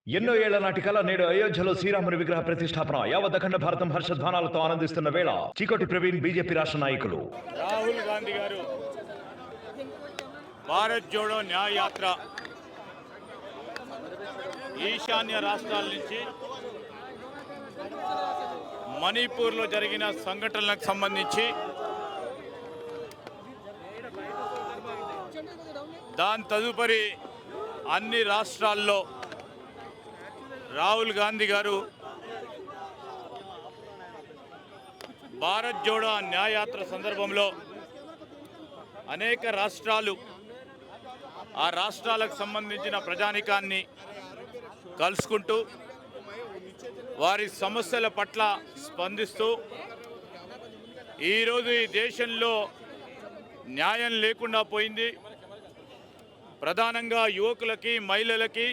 ఎన్నో ఏళ్ల నాటి కల నేడు అయోధ్యలో శ్రీరాముని విగ్రహ ప్రతిష్టాపన. యావత్ అఖండ భారతం హర్షధ్వానాలతో ఆనందిస్తున్న వేళ చీకోటి ప్రవీణ్ బీజేపీ రాష్ట్ర నాయకులు. రాహుల్ గాంధీ గారు భారత్ జోడో న్యాయ యాత్ర ఈశాన్య రాష్ట్రాల నుంచి మణిపూర్లో జరిగిన సంఘటనలకు సంబంధించి దాని తదుపరి అన్ని రాష్ట్రాల్లో రాహుల్ గాంధీ గారు భారత్ జోడో న్యాయయాత్ర సందర్భంలో అనేక రాష్ట్రాలు ఆ రాష్ట్రాలకు సంబంధించిన ప్రజానికాన్ని కలుసుకుంటూ వారి సమస్యల పట్ల స్పందిస్తూ ఈరోజు ఈ దేశంలో న్యాయం లేకుండా పోయింది. ప్రధానంగా యువకులకి, మహిళలకి,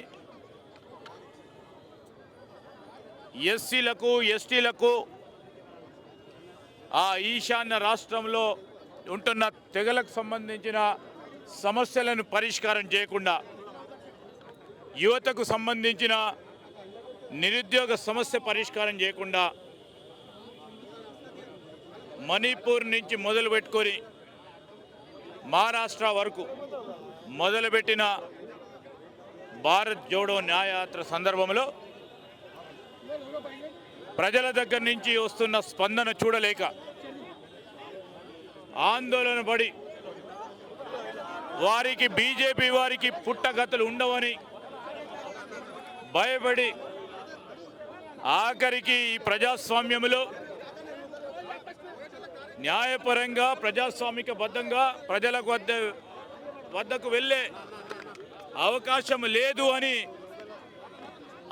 ఎస్సీలకు, ఎస్టీలకు, ఆ ఈశాన్య రాష్ట్రంలో ఉంటున్న తెగలకు సంబంధించిన సమస్యలను పరిష్కారం చేయకుండా, యువతకు సంబంధించిన నిరుద్యోగ సమస్య పరిష్కారం చేయకుండా మణిపూర్ నుంచి మొదలుపెట్టుకొని మహారాష్ట్ర వరకు మొదలుపెట్టిన భారత్ జోడో న్యాయయాత్ర సందర్భంలో ప్రజల దగ్గర నుంచి వస్తున్న స్పందన చూడలేక ఆందోళన పడి వారికి బీజేపీ వారికి పుట్టగతులు ఉండవని భయపడి ఆఖరికి ఈ ప్రజాస్వామ్యంలో న్యాయపరంగా ప్రజాస్వామికబద్ధంగా ప్రజల వద్దకు వెళ్ళే అవకాశం లేదు అని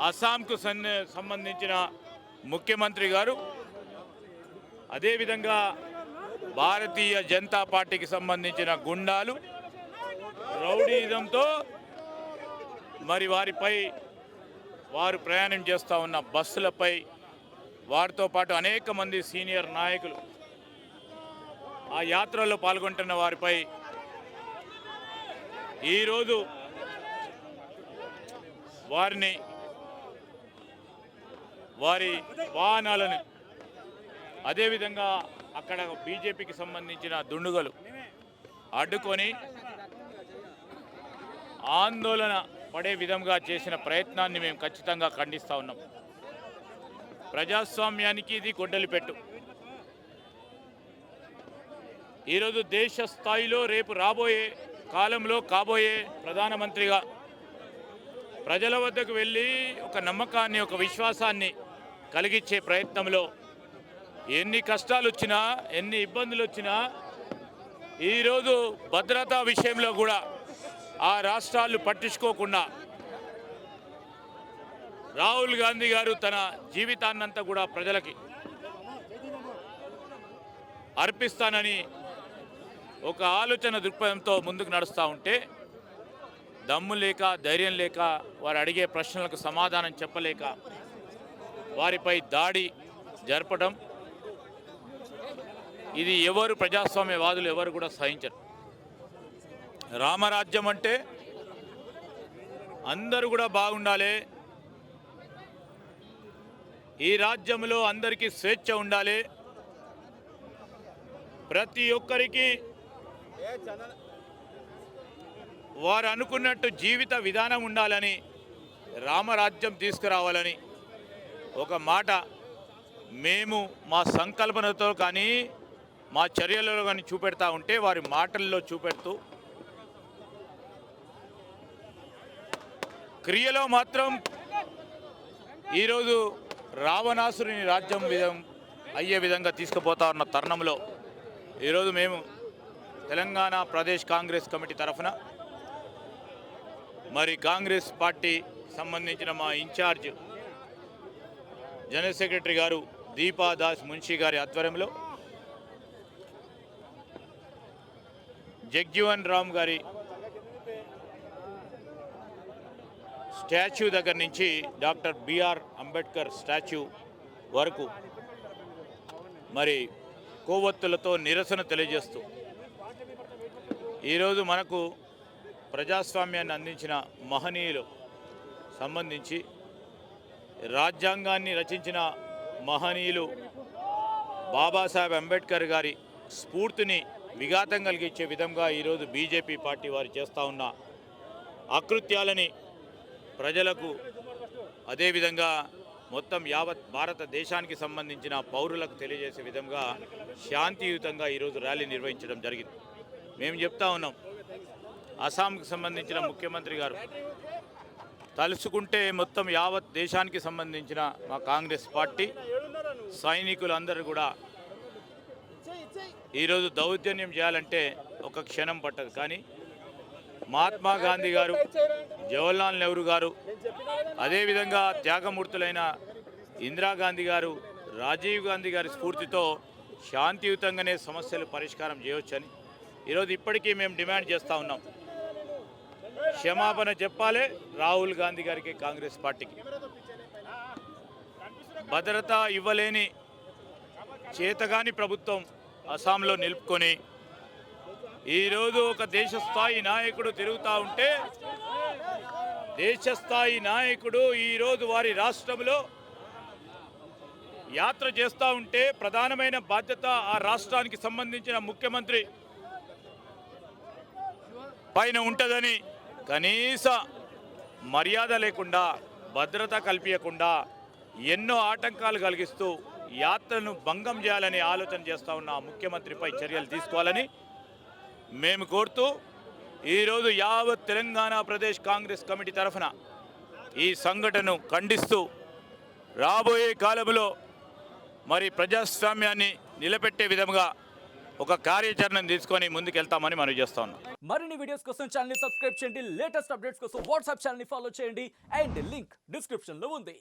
అస్సాంకు సంబంధించిన ముఖ్యమంత్రి గారు, అదేవిధంగా భారతీయ జనతా పార్టీకి సంబంధించిన గుండాలు రౌడీజంతో మరి వారిపై వారు ప్రయాణం చేస్తూ ఉన్న బస్సులపై వారితో పాటు అనేక మంది సీనియర్ నాయకులు ఆ యాత్రలో పాల్గొంటున్న వారిపై ఈరోజు వారిని వారి వాహనాలను అదేవిధంగా అక్కడ బీజేపీకి సంబంధించిన దుండుగలు అడ్డుకొని ఆందోళన పడే విధంగా చేసిన ప్రయత్నాన్ని మేము ఖచ్చితంగా ఖండిస్తూ ఉన్నాం. ప్రజాస్వామ్యానికి ఇది గొడ్డలి పెట్టు. ఈరోజు దేశ స్థాయిలో రేపు రాబోయే కాలంలో కాబోయే ప్రధానమంత్రిగా ప్రజల వద్దకు వెళ్ళి ఒక నమ్మకాన్ని, ఒక విశ్వాసాన్ని కలిగించే ప్రయత్నంలో ఎన్ని కష్టాలు వచ్చినా, ఎన్ని ఇబ్బందులు వచ్చినా ఈరోజు భద్రతా విషయంలో కూడా ఆ రాష్ట్రాలు పట్టించుకోకుండా రాహుల్ గాంధీ గారు తన జీవితాన్నంతా కూడా ప్రజలకి అర్పిస్తానని ఒక ఆలోచన దృక్పథంతో ముందుకు నడుస్తూ ఉంటే దమ్ము లేక, ధైర్యం లేక, వారు అడిగే ప్రశ్నలకు సమాధానం చెప్పలేక వారిపై దాడి జరపడం, ఇది ఎవరు ప్రజాస్వామ్యవాదులు ఎవరు కూడా సహించరు. రామరాజ్యం అంటే అందరూ కూడా బాగుండాలి, ఈ రాజ్యంలో అందరికీ స్వేచ్ఛ ఉండాలి, ప్రతి ఒక్కరికి వారు అనుకున్నట్టు జీవిత విధానం ఉండాలని, రామరాజ్యం తీసుకురావాలని ఒక మాట మేము మా సంకల్పనతో కానీ మా చర్యలలో కానీ చూపెడతా ఉంటే వారి మాటల్లో చూపెడుతూ క్రియలో మాత్రం ఈరోజు రావణాసురుని రాజ్యం అయ్యే విధంగా తీసుకుపోతా ఉన్న తరుణంలో ఈరోజు మేము తెలంగాణ ప్రదేశ్ కాంగ్రెస్ కమిటీ తరఫున మరి కాంగ్రెస్ పార్టీ సంబంధించిన మా ఇన్ఛార్జ్ జనరల్ సెక్రటరీ గారు దీపాదాస్ మున్షి గారి ఆధ్వర్యంలో జగ్జీవన్ రామ్ గారి స్టాచ్యూ దగ్గర నుంచి డాక్టర్ బిఆర్ అంబేద్కర్ స్టాచ్యూ వరకు మరి కొవ్వొత్తులతో నిరసన తెలియజేస్తూ ఈరోజు మనకు ప్రజాస్వామ్యాన్ని అందించిన మహనీయులు సంబంధించి రాజ్యాంగాన్ని రచించిన మహనీయులు బాబాసాహెబ్ అంబేద్కర్ గారి స్ఫూర్తిని విఘాతం కలిగించే విధంగా ఈరోజు బీజేపీ పార్టీ వారు చేస్తూ ఉన్న అకృత్యాలని ప్రజలకు అదేవిధంగా మొత్తం యావత్ భారతదేశానికి సంబంధించిన పౌరులకు తెలియజేసే విధంగా శాంతియుతంగా ఈరోజు ర్యాలీ నిర్వహించడం జరిగింది. మేము చెప్తా ఉన్నాం, అస్సాంకి సంబంధించిన ముఖ్యమంత్రి గారు తలుచుకుంటే మొత్తం యావత్ దేశానికి సంబంధించిన మా కాంగ్రెస్ పార్టీ సైనికులందరూ కూడా ఈరోజు దౌర్జన్యం చేయాలంటే ఒక క్షణం పట్టదు. కానీ మహాత్మా గాంధీ గారు, జవహర్లాల్ నెహ్రూ గారు, అదేవిధంగా త్యాగమూర్తులైన ఇందిరాగాంధీ గారు, రాజీవ్ గాంధీ గారి స్ఫూర్తితో శాంతియుతంగానే సమస్యలు పరిష్కారం చేయవచ్చని ఈరోజు ఇప్పటికీ మేము డిమాండ్ చేస్తూ ఉన్నాం. క్షమాపణ చెప్పాలి రాహుల్ గాంధీ గారికి, కాంగ్రెస్ పార్టీకి. భద్రత ఇవ్వలేని చేతగాని ప్రభుత్వం అస్సాంలో నిలుపుకొని ఈరోజు ఒక దేశస్థాయి నాయకుడు తిరుగుతూ ఉంటే, దేశస్థాయి నాయకుడు ఈరోజు వారి రాష్ట్రంలో యాత్ర చేస్తూ ఉంటే ప్రధానమైన బాధ్యత ఆ రాష్ట్రానికి సంబంధించిన ముఖ్యమంత్రి పైన ఉంటుందని కనీస మర్యాద లేకుండా, భద్రత కల్పించకుండా ఎన్నో ఆటంకాలు కలిగిస్తూ యాత్రను భంగం చేయాలని ఆలోచన చేస్తూ ఉన్న ఆ ముఖ్యమంత్రిపై చర్యలు తీసుకోవాలని మేము కోరుతూ ఈరోజు యావత్ తెలంగాణ ప్రదేశ్ కాంగ్రెస్ కమిటీ తరఫున ఈ సంఘటనను ఖండిస్తూ రాబోయే కాలంలో మరి ప్రజాస్వామ్యాన్ని నిలబెట్టే విధంగా ఒక కార్యాచరణను తీసుకొని ముందుకెళ్తామని మనం చేస్తా ఉన్నాం. మరిన్ని వీడియోస్ కోసం ఛానల్ ని సబ్స్క్రైబ్ చేయండి, లేటెస్ట్ అప్డేట్స్ కోసం వాట్సాప్ ఛానల్ ని ఫాలో చేయండి అండ్ లింక్ డిస్క్రిప్షన్ లో ఉంది.